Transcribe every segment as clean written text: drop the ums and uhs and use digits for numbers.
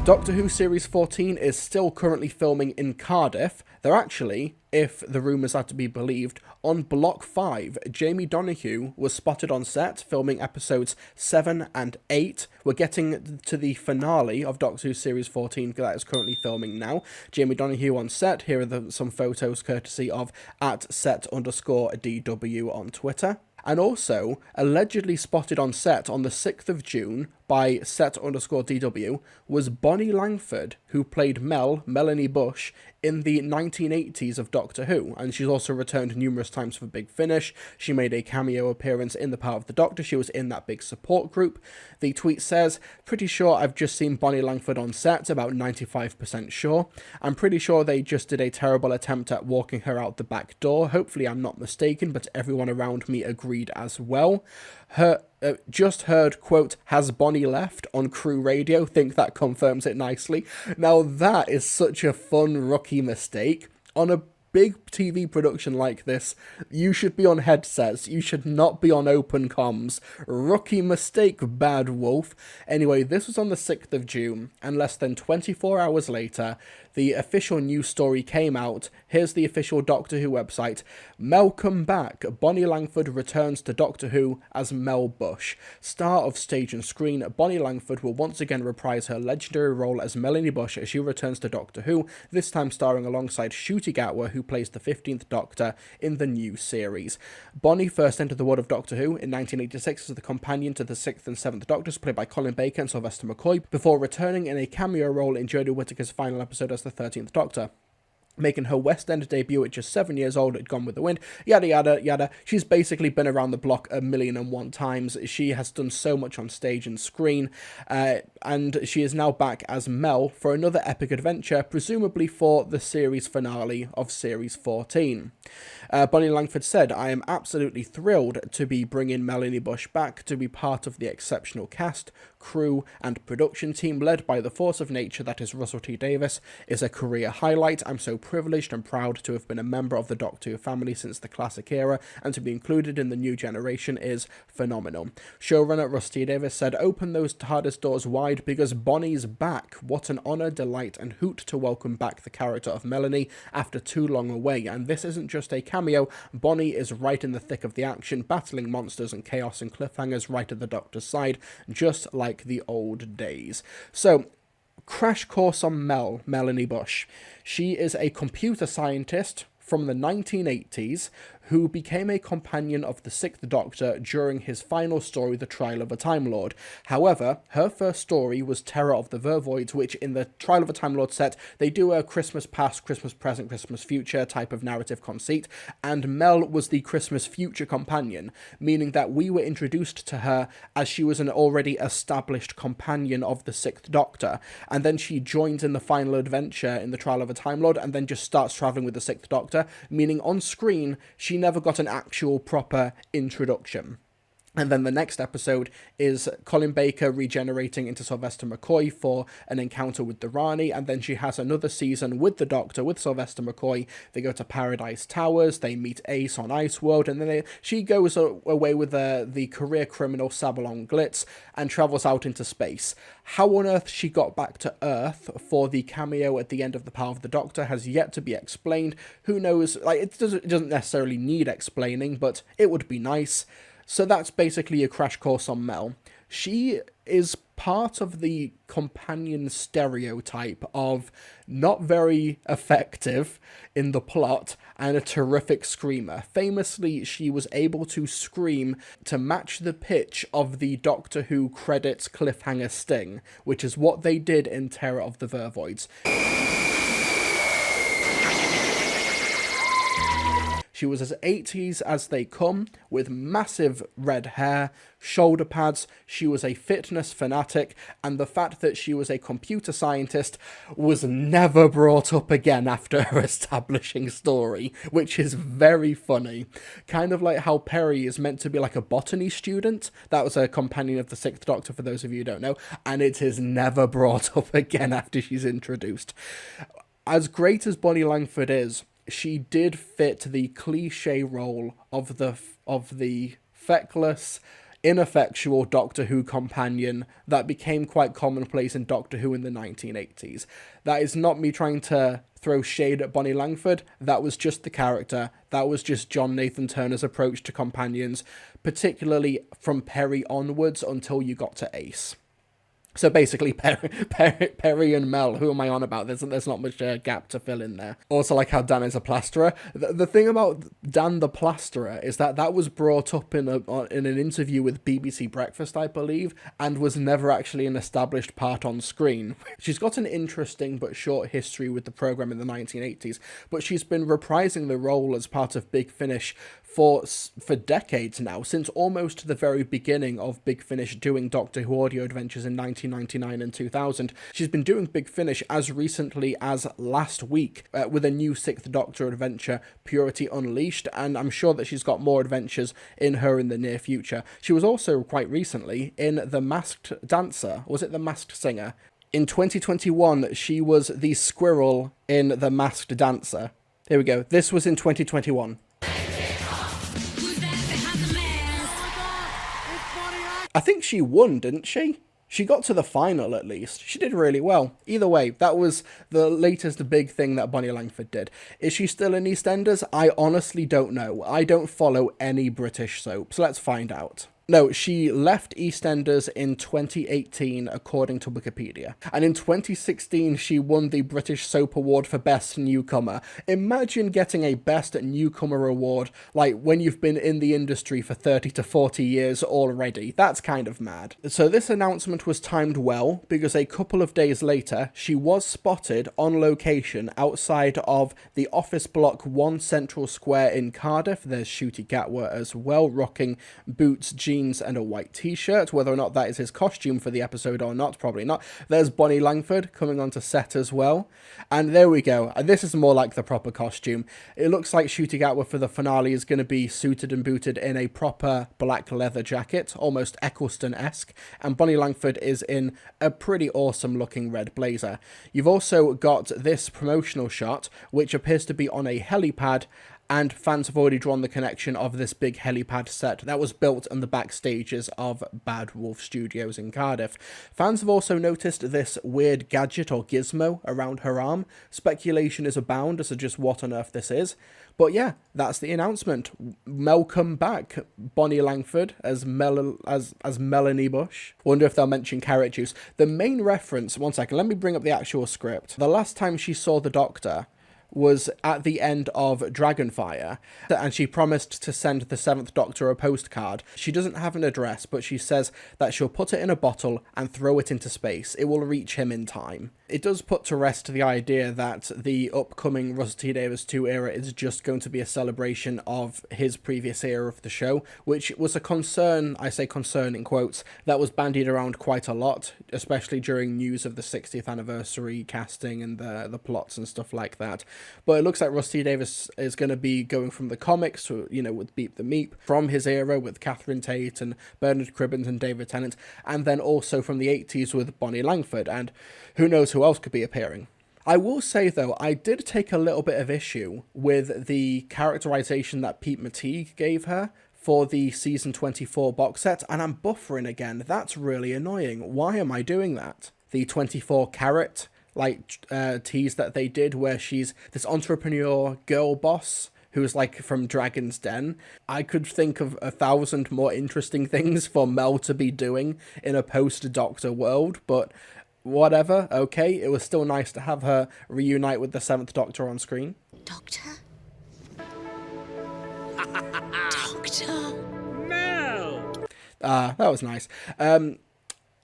Doctor Who Series 14 is still currently filming in Cardiff. They're actually, if the rumours are to be believed, on Block 5. Jamie Donahue was spotted on set filming episodes 7 and 8. We're getting to the finale of Doctor Who Series 14 that is currently filming now. Jamie Donahue on set. Here are some photos courtesy of @set_DW on Twitter. And also, allegedly spotted on set on the 6th of June by set_DW was Bonnie Langford, who played Melanie Bush, in the 1980s of Doctor Who, and she's also returned numerous times for Big Finish. She made a cameo appearance in The Power of the Doctor. She was in that big support group. The tweet says, "Pretty sure I've just seen Bonnie Langford on set, about 95% sure. I'm pretty sure they just did a terrible attempt at walking her out the back door. Hopefully I'm not mistaken, but everyone around me agreed as well. Just heard, quote, 'Has Bonnie left?' on crew radio. Think that confirms it nicely." Now that is such a fun rookie mistake. On a big TV production like this, you should be on headsets. You should not be on open comms. Rookie mistake, bad wolf. Anyway, this was on the 6th of June, and less than 24 hours later, the official news story came out. Here's the official Doctor Who website. "Mel come back. Bonnie Langford returns to Doctor Who as Mel Bush. Star of stage and screen, Bonnie Langford will once again reprise her legendary role as Melanie Bush as she returns to Doctor Who, this time starring alongside Ncuti Gatwa, who plays the 15th Doctor in the new series. Bonnie first entered the world of Doctor Who in 1986 as the companion to the 6th and 7th Doctors, played by Colin Baker and Sylvester McCoy, before returning in a cameo role in Jodie Whittaker's final episode as the 13th Doctor. Making her West End debut at just 7 years old at Gone with the Wind, yada yada yada. She's basically been around the block 1,000,001 times. She has done so much on stage and screen, and she is now back as Mel for another epic adventure, presumably for the series finale of Series 14. Bonnie Langford said, "I am absolutely thrilled to be bringing Melanie Bush back to be part of the exceptional cast, crew, and production team led by the force of nature that is Russell T Davies. Is a career highlight. I'm so privileged and proud to have been a member of the Doctor Who family since the classic era, and to be included in the new generation is phenomenal." Showrunner Russ T Davies said, "Open those TARDIS doors wide because Bonnie's back. What an honour, delight, and hoot to welcome back the character of Melanie after too long away. And this isn't just a cameo. Bonnie is right in the thick of the action, battling monsters and chaos and cliffhangers right at the Doctor's side, just like the old days." So, crash course on Melanie Bush. She is a computer scientist from the 1980s who became a companion of the 6th Doctor during his final story, The Trial of a Time Lord. However, her first story was Terror of the Vervoids, which in the Trial of a Time Lord set, they do a Christmas past, Christmas present, Christmas future type of narrative conceit, and Mel was the Christmas future companion, meaning that we were introduced to her as she was an already established companion of the 6th Doctor, and then she joins in the final adventure in the Trial of a Time Lord, and then just starts travelling with the 6th Doctor, meaning on screen, she never got an actual proper introduction. And then the next episode is Colin Baker regenerating into Sylvester McCoy for an encounter with the Rani, and then she has another season with the Doctor, with Sylvester McCoy. They go to Paradise Towers, they meet Ace on Iceworld, and then she goes away with the career criminal Sabalon Glitz and travels out into space. How on earth she got back to Earth for the cameo at the end of The Power of the Doctor has yet to be explained. Who knows? Like, it doesn't necessarily need explaining, but it would be nice. So that's basically a crash course on Mel. She is part of the companion stereotype of not very effective in the plot and a terrific screamer. Famously, she was able to scream to match the pitch of the Doctor Who credits cliffhanger sting, which is what they did in Terror of the Vervoids. She was as 80s as they come, with massive red hair, shoulder pads. She was a fitness fanatic, and the fact that she was a computer scientist was never brought up again after her establishing story, which is very funny. Kind of like how Perry is meant to be like a botany student. That was a companion of the 6th Doctor, for those of you who don't know, and it is never brought up again after she's introduced. As great as Bonnie Langford is, she did fit the cliche role of the feckless, ineffectual Doctor Who companion that became quite commonplace in Doctor Who in the 1980s. That is not me trying to throw shade at Bonnie Langford. That was just the character. That was just John Nathan Turner's approach to companions, particularly from Perry onwards until you got to Ace. So basically, Perry and Mel, who am I on about? There's not much gap to fill in there. Also, like how Dan is a plasterer. The thing about Dan the plasterer is that was brought up in an interview with BBC Breakfast, I believe, and was never actually an established part on screen. She's got an interesting but short history with the programme in the 1980s, but she's been reprising the role as part of Big Finish for decades now, since almost the very beginning of Big Finish doing Doctor Who audio adventures in 1999 and 2000. She's been doing Big Finish as recently as last week with a new Sixth Doctor adventure, Purity Unleashed, and I'm sure that she's got more adventures in her in the near future. She was also quite recently in The Masked Dancer. Was it The Masked Singer? In 2021, she was the squirrel in The Masked Dancer. Here we go. This was in 2021. I think she won, didn't she? She got to the final, at least. She did really well. Either way, that was the latest big thing that Bonnie Langford did. Is she still in EastEnders? I honestly don't know. I don't follow any British soaps. Let's find out. No, she left EastEnders in 2018, according to Wikipedia. And in 2016, she won the British Soap Award for Best Newcomer. Imagine getting a Best Newcomer award, like, when you've been in the industry for 30 to 40 years already. That's kind of mad. So this announcement was timed well, because a couple of days later, she was spotted on location outside of the Office Block 1 Central Square in Cardiff. There's Ncuti Gatwa as well, rocking boots, jeans, and a white t-shirt. Whether or not that is his costume for the episode or not, probably not. There's Bonnie Langford coming onto set as well. And there we go. This is more like the proper costume. It looks like Ncuti Gatwa for the finale is going to be suited and booted in a proper black leather jacket, almost Eccleston-esque. And Bonnie Langford is in a pretty awesome looking red blazer. You've also got this promotional shot, which appears to be on a helipad, and fans have already drawn the connection of this big helipad set that was built on the back stages of Bad Wolf Studios in Cardiff. Fans have also noticed this weird gadget or gizmo around her arm. Speculation is abound as to just what on earth this is. But yeah, that's the announcement. Welcome back, Bonnie Langford as Melanie Bush. Wonder if they'll mention carrot juice. The main reference, one second, let me bring up the actual script. The last time she saw the Doctor was at the end of Dragonfire, and she promised to send the Seventh Doctor a postcard. She doesn't have an address, but she says that she'll put it in a bottle and throw it into space. It will reach him in time. It does put to rest the idea that the upcoming Russell T Davies 2 era is just going to be a celebration of his previous era of the show, which was a concern, I say concern in quotes, that was bandied around quite a lot, especially during news of the 60th anniversary casting and the plots and stuff like that. But it looks like Russ T Davies is going to be going from the comics to, with Beep the Meep, from his era with Catherine Tate and Bernard Cribbins and David Tennant, and then also from the 80s with Bonnie Langford, and who knows who else could be appearing. I will say, though, I did take a little bit of issue with the characterization that Pete Matigue gave her for the season 24 box set, and I'm buffering again. That's really annoying. Why am I doing that? The 24 carat tease that they did, where she's this entrepreneur girl boss who's like from Dragon's Den. I could think of 1,000 more interesting things for Mel to be doing in a post-Doctor world, but whatever, okay. It was still nice to have her reunite with the Seventh Doctor on screen. Doctor? Doctor? Mel! That was nice.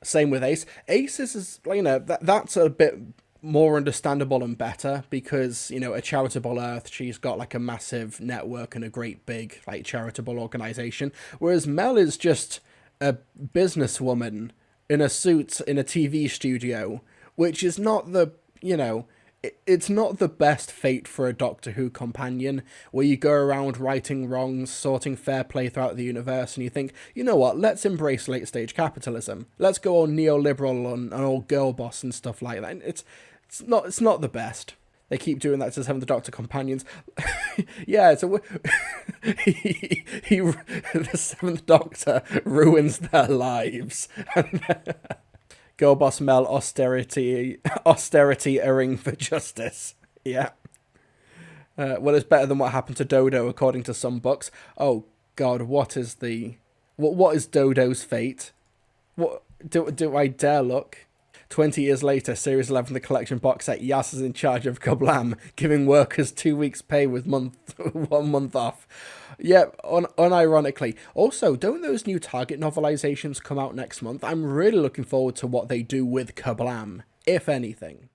Same with Ace. Ace is, that's a bit more understandable and better because, a charitable Earth, she's got like a massive network and a great big charitable organization. Whereas Mel is just a businesswoman in a suit in a TV studio, which is not the, it's not the best fate for a Doctor Who companion, where you go around righting wrongs, sorting fair play throughout the universe, and you think, you know what, let's embrace late-stage capitalism. Let's go all neoliberal and all girl boss and stuff like that. It's not the best. They keep doing that to Seventh Doctor companions. Yeah, so the Seventh Doctor ruins their lives. Girl boss Mel austerity erring for justice. Yeah. Well, it's better than what happened to Dodo, according to some books. Oh God, what is Dodo's fate? What do I dare look? 20 years later, Series 11, the collection box set, Yas is in charge of Kablam, giving workers 2 weeks' pay with 1 month off. Yeah, unironically. Also, don't those new Target novelizations come out next month? I'm really looking forward to what they do with Kablam, if anything.